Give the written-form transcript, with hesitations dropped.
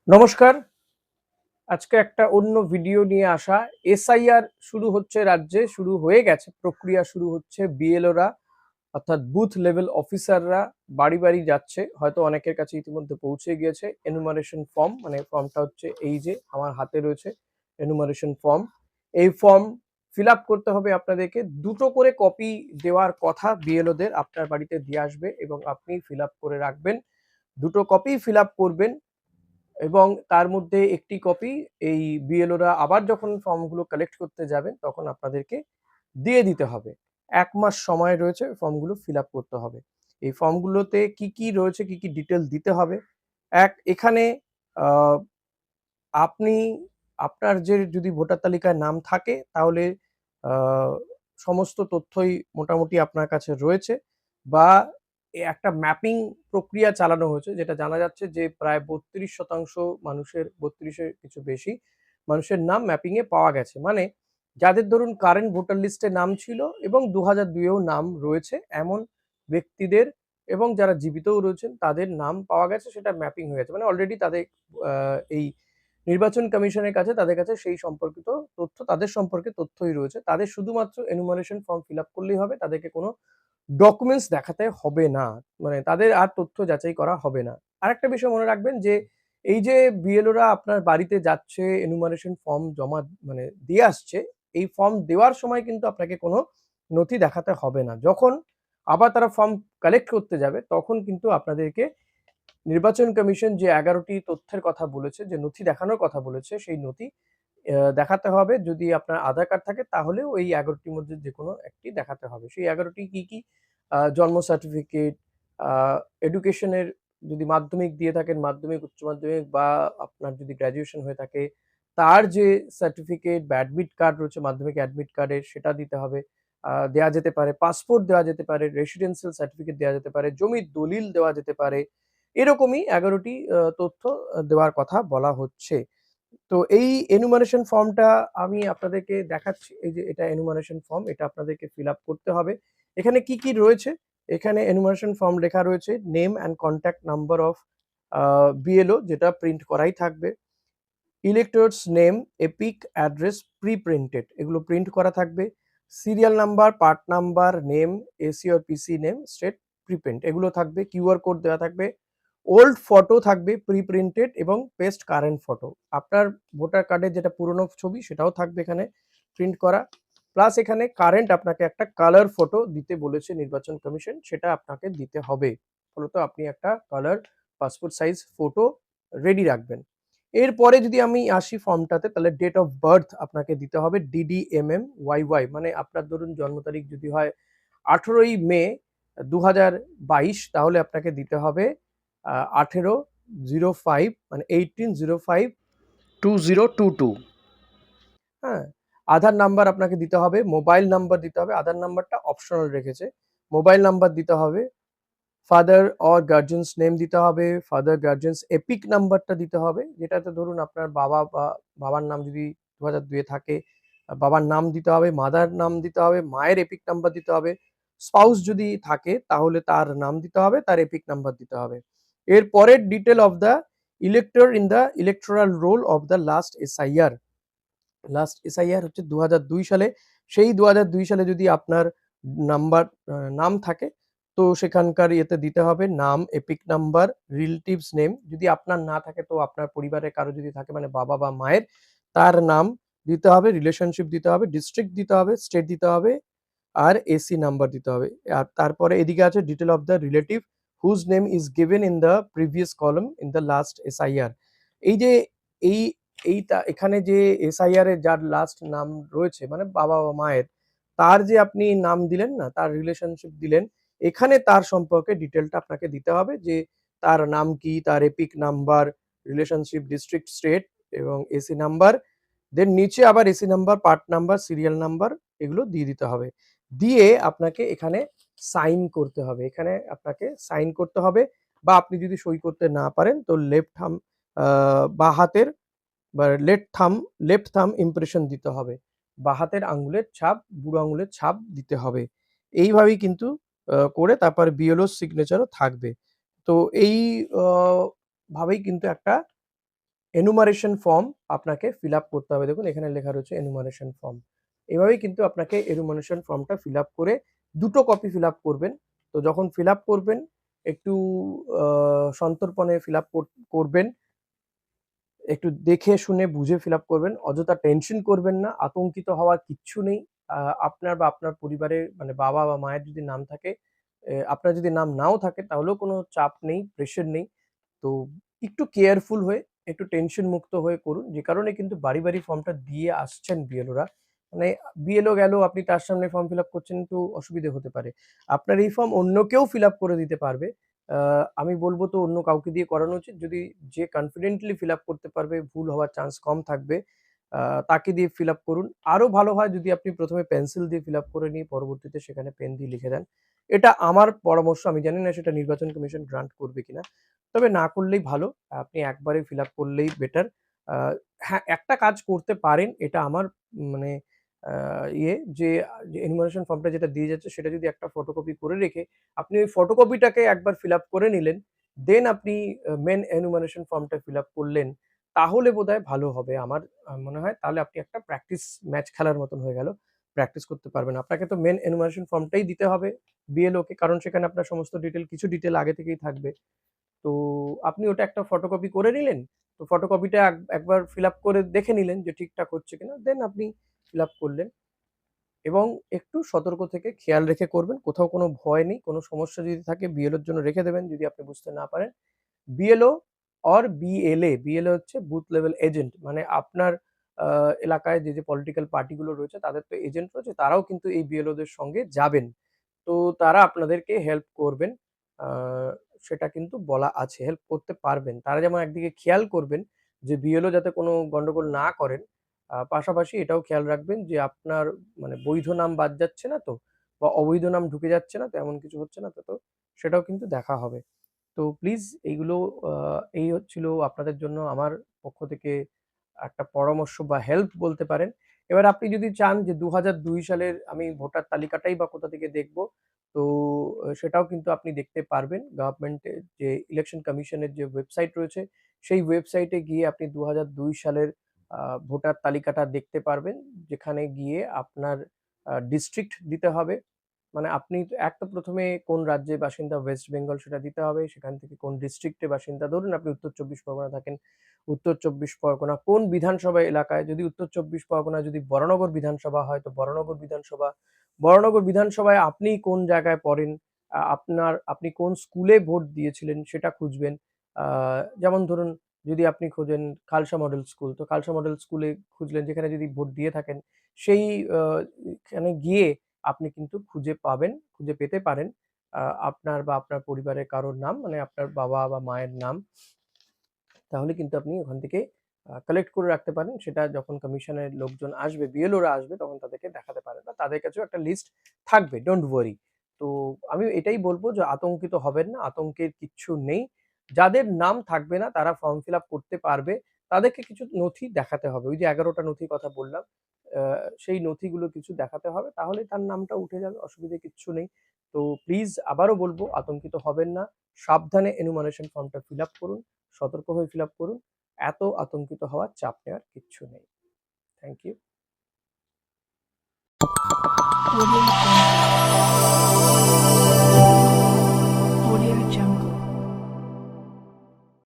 নমস্কার। আজকে একটা অন্য ভিডিও নিয়ে আসা। এসআইআর শুরু হচ্ছে রাজ্যে, শুরু হয়ে গেছে। প্রক্রিয়া শুরু হচ্ছে। বিএলওরা অর্থাৎ বুথ লেভেল অফিসাররা বাড়ি, বাড়ি যাচ্ছে। হয়তো অনেকের কাছে ইতিমধ্যে পৌঁছে গিয়েছে এনুমারেশন ফর্ম। মানে ফর্মটা হচ্ছে এই যে আমার হাতে রয়েছে এনুমারেশন ফর্ম। এই ফর্ম ফিল আপ করতে হবে আপনাদেরকে। ২ টো করে কপি দেওয়ার কথা বিএলওদের আপনার বাড়িতে দিয়ে আসবে এবং আপনি ফিল আপ করে রাখবেন। ২ টো কপি ফিল আপ করবেন। এবং তার মধ্যে একটি কপি এই বিএলওরা আবার যখন ফর্মগুলো কালেক্ট করতে যাবেন তখন আপনাদেরকে দিয়ে দিতে হবে। ১ মাস সময় রয়েছে ফর্মগুলো ফিল আপ করতে হবে। এই ফর্মগুলোতে কি, কি রয়েছে, কি, কি ডিটেইল দিতে হবে? এখানে আ আপনি আপনার যে যদি ভোটার তালিকায় নাম থাকে তাহলে আ সমস্ত তথ্যই মোটামুটি আপনার কাছে রয়েছে বা একটা ম্যাপিং প্রক্রিয়া চালানো হয়েছে যেটা জানা যাচ্ছে যে প্রায় ৩২% মানুষের ৩২ এর কিছু বেশি মানুষের নাম ম্যাপিং এ পাওয়া গেছে। মানে যাদের ধরুন কারেন্ট ভোটার লিস্টে নাম ছিল এবং ২০০২ এও নাম রয়েছে এমন ব্যক্তিদের এবং যারা জীবিতও রয়েছেন তাদের নাম পাওয়া গেছে সেটা ম্যাপিং হয়ে গেছে। মানে অলরেডি তাদের আ এই নির্বাচন কমিশনের কাছে তাদের কাছে সেই সম্পর্কিত তথ্য তাদের সম্পর্কে তথ্যই রয়েছে। তাদের শুধুমাত্র এনুমারেশন ফর্ম ফিল আপ করলেই হবে। তাদেরকে কোনো ডকুমেন্টস দেখাতে হবে না। মানে তাদের আর তথ্য যাচাই করা হবে না। আরেকটা বিষয় মনে রাখবেন যে, এই যে বিএলওরা আপনার বাড়িতে যাচ্ছে এনুমারেশন ফর্ম জমা মানে দিয়ে আসছে, এই ফর্ম দেওয়ার সময় কিন্তু আপনাকে কোনো নথি দেখাতে হবে না। যখন আবার তারা ফর্ম কালেক্ট করতে যাবে, তখন কিন্তু আপনাদেরকে নির্বাচন কমিশন যে ১১ টি তথ্যের কথা বলেছে, যে নথি দেখানোর কথা বলেছে, সেই নথি দেখাতে হবে। যদি আপনার আধার কার্ড থাকে তাহলেও এই ১১ টির মধ্যে যেকোনো একটি দেখাতে হবে। সেই ১১ টি কি, কি? জন্ম সার্টিফিকেট, আ এডুকেশনের যদি মাধ্যমিক দিয়ে থাকেন, মাধ্যমিক, উচ্চ মাধ্যমিক বা আপনার যদি গ্র্যাজুয়েশন হয়ে থাকে, তার যে সার্টিফিকেট বা অ্যাডমিট কার্ড রয়েছে মাধ্যমিক অ্যাডমিট কার্ডের সেটা দিতে হবে। দেয়া যেতে পারে, পাসপোর্ট দেওয়া যেতে পারে, রেসিডেন্সিয়াল সার্টিফিকেট দেওয়া যেতে পারে, জমির দলিল দেওয়া যেতে পারে। এরকমই ১১ টি তথ্য দেওয়ার কথা বলা হচ্ছে। তো এই এনুমারেশন ফর্মটা আমি আপনাদেরকে দেখাচ্ছি। এই যে এটা এনুমারেশন ফর্ম, এটা আপনাদেরকে ফিল আপ করতে হবে। এখানে কি, কি রয়েছে? এখানে এনুমারেশন ফর্ম লেখা রয়েছে name and contact number of uh BLO যেটা প্রিন্ট করাই থাকবে। Electors name, EPIC, address pre-printed এগুলো প্রিন্ট করা থাকবে। Serial number, part number, name, AC or PC name, state preprint এগুলো থাকবে। কিউআর কোড দেওয়া থাকবে। ওল্ড ফটো থাকবে প্রি-প্রিন্টেড এবং পেস্ট কারেন্ট ফটো। আপনার ভোটার কার্ডের যেটা পুরনো ছবি সেটাও থাকবে এখানে প্রিন্ট করা। প্লাস এখানে কারেন্ট আপনাকে একটা কালার ফটো দিতে বলেছে নির্বাচন কমিশন, সেটা আপনাকে দিতে হবে। ফলত আপনি একটা colour passport size photo ready রাখবেন। এরপরে যদি আমি আসি ফর্মটাতে তাহলে ডেট অফ বার্থ আপনাকে দিতে হবে DDMM YY মানে আপনার ধরুন জন্ম তারিখ যদি হয় ১৮ই মে ২০২২ তাহলে আপনাকে দিতে হবে ১৮/০৫ মানে 18/05/2022 হ্যাঁ? আধার নাম্বার আপনাকে দিতে হবে, মোবাইল নাম্বার দিতে হবে। আধার নাম্বারটা অপশনাল রেখেছে। মোবাইল নাম্বার দিতে হবে। ফাদার অর গার্জিয়ানস নেম দিতে হবে, ফাদার গার্জিয়ানস এপিক নাম্বারটা দিতে হবে, যেটাতে ধরুন আপনার বাবা বা বাবার নাম যদি ২০০২ এ থাকে, বাবার নাম দিতে হবে, মাদার নাম দিতে হবে, মায়ের এপিক নাম্বার দিতে হবে। স্পাউস যদি থাকে তাহলে তার নাম দিতে হবে, তার এপিক নাম্বার দিতে হবে। এর পরের detail of the elector in the electoral role of the last SIR. Last SIR হচ্ছে ২০০২ সালে। সেই ২০০২ সালে যদি আপনার নাম্বার নাম থাকে তো সেখানকার ইয়েতে দিতে হবে নাম, এপিক নাম্বার, রিলেটিভস নেম। যদি আপনার না থাকে তো আপনার পরিবারের কারো যদি থাকে মানে বাবা বা মায়ের তার নাম দিতে হবে, রিলেশনশিপ দিতে হবে, ডিস্ট্রিক্ট দিতে হবে, স্টেট দিতে হবে আর এসি নাম্বার দিতে হবে। আর তারপরে এদিকে আছে detail of the relative whose name is given in the previous column in the last SIR. এই যে এই এখানে যে এসআইআর এর যার লাস্ট নাম রয়েছে মানে বাবা বা মায়ের, তার যে আপনি নাম দিলেন না, তার রিলেশনশিপ দিলেন, এখানে তার সম্পর্কে ডিটেইলটা আপনাকে দিতে হবে যে তার নাম কি, তার epic number, relationship, district, state এবং এসি নাম্বার। দেন নিচে আবার AC number, part number, serial number এগুলো দিয়ে দিতে হবে। দিয়ে আপনাকে এখানে সাইন করতে হবে। এখানে আপনাকে সাইন করতে হবে বা আপনি যদি সই করতে না পারেন তো আ বাঁ হাতের বা লেফট থাম্ব ইমপ্রেশন দিতে হবে। বাঁ হাতের আঙ্গুলের ছাপ, বুড়ো আঙুলের ছাপ দিতে হবে। এইভাবেই কিন্তু করে তারপর বিএলওর সিগনেচারও থাকবে। তো এই আ ভাবেই কিন্তু একটা এনুমারেশন ফর্ম আপনাকে ফিল আপ করতে হবে। দেখুন এখানে লেখা রয়েছে এনুমারেশন ফর্ম। এভাবেই কিন্তু আপনাকে এনুমারেশন ফর্মটা ফিল আপ করে ২ টো কপি ফিল আপ করবেন। তো যখন ফিল আপ করবেন একটু সন্তর্পণে ফিল আপ করবেন। একটু দেখে শুনে বুঝে ফিল আপ করবেন। অযথা টেনশন করবেন না। আতঙ্কিত হওয়ার কিচ্ছু নেই। আপনার বা আপনার পরিবারের মানে বাবা বা মায়ের যদি নাম থাকে, আপনার যদি নাম নাও থাকে তাহলেও কোনো চাপ নেই, প্রেশার নেই। তো একটু কেয়ারফুল হয়ে, একটু টেনশন মুক্ত হয়ে করুন। যে কারণে কিন্তু বাড়ি, বাড়ি ফর্মটা দিয়ে আসছেন বিএলওরা। মানে বিএলও গেল, আপনি তার সামনে ফর্ম ফিল আপ করছেন, একটু অসুবিধে হতে পারে। আপনার এই ফর্ম অন্য কেউ ফিল আপ করে দিতে পারবে। আ আমি বলব তো অন্য কাউকে দিয়ে করানো উচিত। যদি যে কনফিডেন্টলি ফিল আপ করতে পারবে, ভুল হওয়ার চান্স কম থাকবে, আ তাকে দিয়ে ফিল আপ করুন। আরো ভালো হয় যদি আপনি ১ম এ পেন্সিল দিয়ে ফিল আপ করে নিয়ে পরবর্তীতে সেখানে পেন দিয়ে লিখে দেন। এটা আমার পরামর্শ। আমি জানি না সেটা নির্বাচন কমিশন গ্রান্ট করবে কিনা। তবে না করলেই ভালো। আপনি একবারে ফিল আপ করলেই বেটার। আ হ্যাঁ, একটা কাজ করতে পারেন। এটা আমার মানে আ যে এনুমারেশন ফর্মটা যেটা দিয়ে যাচ্ছে সেটা যদি একটা ফটোকপি করে রেখে আপনি ওই ফটোকপিটাকে একবার ফিল আপ করে নিলেন। দেন আপনি মেইন এনুমারেশন ফর্মটা ফিল আপ করলেন। তাহলে বোধহয় ভালো হবে। আমার মনে হয় তাহলে আপনি একটা প্র্যাকটিস ম্যাচ খেলার মতন হয়ে গেল। প্র্যাকটিস করতে পারবেন। আপনাকে তো মেইন এনুমারেশন ফর্মটাই দিতে হবে বিএলও কে। কারণ সেখানে আপনার সমস্ত কিছু ডিটেইল আগে থেকেই থাকবে। তো আপনি ওটা একটা ফটোকপি করে নিলেন। তো ফটোকপিটা একবার ফিল আপ করে দেখে নিলেন যে ঠিকঠাক হচ্ছে কিনা। দেন আপনি ফিল আপ করলেন এবং একটু সতর্ক থেকে খেয়াল রেখে করবেন। কোথাও কোনো ভয় নেই। কোনো সমস্যা যদি থাকে বিএলওর জন্য রেখে দেবেন যদি আপনি বুঝতে না পারেন। বিএলও অর বিএলএ, বিএলএ হচ্ছে বুথ লেভেল এজেন্ট। মানে আপনার আ এলাকায় যে পলিটিক্যাল পার্টি গুলো রয়েছে তাদের তো এজেন্ট রয়েছে, তারাও কিন্তু এই বিএলওদের সঙ্গে যাবেন। তো তারা আপনাদেরকে হেল্প করবেন। আ সেটা কিন্তু বলা আছে। হেল্প করতে পারবেন। তারা যেমন একদিকে খেয়াল করবেন যে বিএলও যাতে কোনো গন্ডগোল না করেন। পাশাপাশি এটাও খেয়াল রাখবেন যে আপনার মানে বৈধ নাম বাদ যাচ্ছে না তো? বা অবৈধ নাম ঢুকে যাচ্ছে না তো? এমন কিছু হচ্ছে না তো? তো সেটাও কিন্তু দেখা হবে। তো প্লিজ এইগুলো আ এই হচ্ছিল আপনাদের জন্য আমার পক্ষ থেকে একটা পরামর্শ বা হেল্প বলতে পারেন। এবার আপনি যদি চান যে ২০০২ সালের আমি ভোটার তালিকাটাই বা কোথা থেকে দেখব, তো সেটাও কিন্তু আপনি দেখতে পারবেন। গভর্নমেন্টের যে ইলেকশন কমিশনের যে ওয়েবসাইট রয়েছে, সেই ওয়েবসাইটে গিয়ে আপনি ২০০২ সালের আ ভোটার তালিকাটা দেখতে পারবেন। যেখানে গিয়ে আপনার ডিস্ট্রিক্ট দিতে হবে। মানে আপনি তো এক তো ১ম এ কোন রাজ্যের বাসিন্দা ওয়েস্ট বেঙ্গল সেটা দিতে হবে। সেখান থেকে কোন ডিস্ট্রিক্টের বাসিন্দা ধরুন আপনি উত্তর চব্বিশ পরগনা থাকেন। উত্তর চব্বিশ পরগনা কোন বিধানসভা এলাকায় যদি উত্তর চব্বিশ পরগনা যদি বরানগর বিধানসভা হয় তো বরানগর বিধানসভা। বরানগর বিধানসভায় আপনি কোন জায়গায় পড়েন, আপনি কোন স্কুলে ভোট দিয়েছিলেন সেটা খুঁজবেন। আ যেমন ধরুন যদি আপনি খোঁজেন খালসা মডেল স্কুল, তো খালসা মডেল স্কুলে খুঁজলেন যেখানে যদি ভোট দিয়ে থাকেন সেই আ খানে গিয়ে আপনি কিন্তু খুঁজে পাবেন, খুঁজে পেতে পারেন আ আপনার বা আপনার পরিবারের কারোর নাম মানে আপনার বাবা বা মায়ের নাম। তাহলে কিন্তু আপনি ওখান থেকে কালেক্ট করে রাখতে পারেন। সেটা যখন কমিশনের লোকজন আসবে, বিএলওরা আসবে তখন তাদেরকে দেখাতে পারেন বা তাদের কাছেও একটা লিস্ট থাকবে। Don't worry. তো আমি এটাই বলব যে আতঙ্কিত হবেন না। আতঙ্কের কিচ্ছু নেই। যাদের নাম থাকবে না তারা ফর্ম ফিল আপ করতে পারবে। তাদেরকে কিছু নথি দেখাতে হবে। ওই যে ১১ টা নথির কথা বললাম। আ সেই নথিগুলো কিছু দেখাতে হবে। তাহলেই তার নামটা উঠে যাবে। অসুবিধে কিচ্ছু নেই। তো প্লিজ আবারও বলব আতঙ্কিত হবেন না। সাবধানে এনুমারেশন ফর্মটা ফিল আপ করুন। সতর্ক হয়ে ফিল আপ করুন। এত আতঙ্কিত হওয়ার চাপ নেওয়ার কিচ্ছু নেই। Thank you.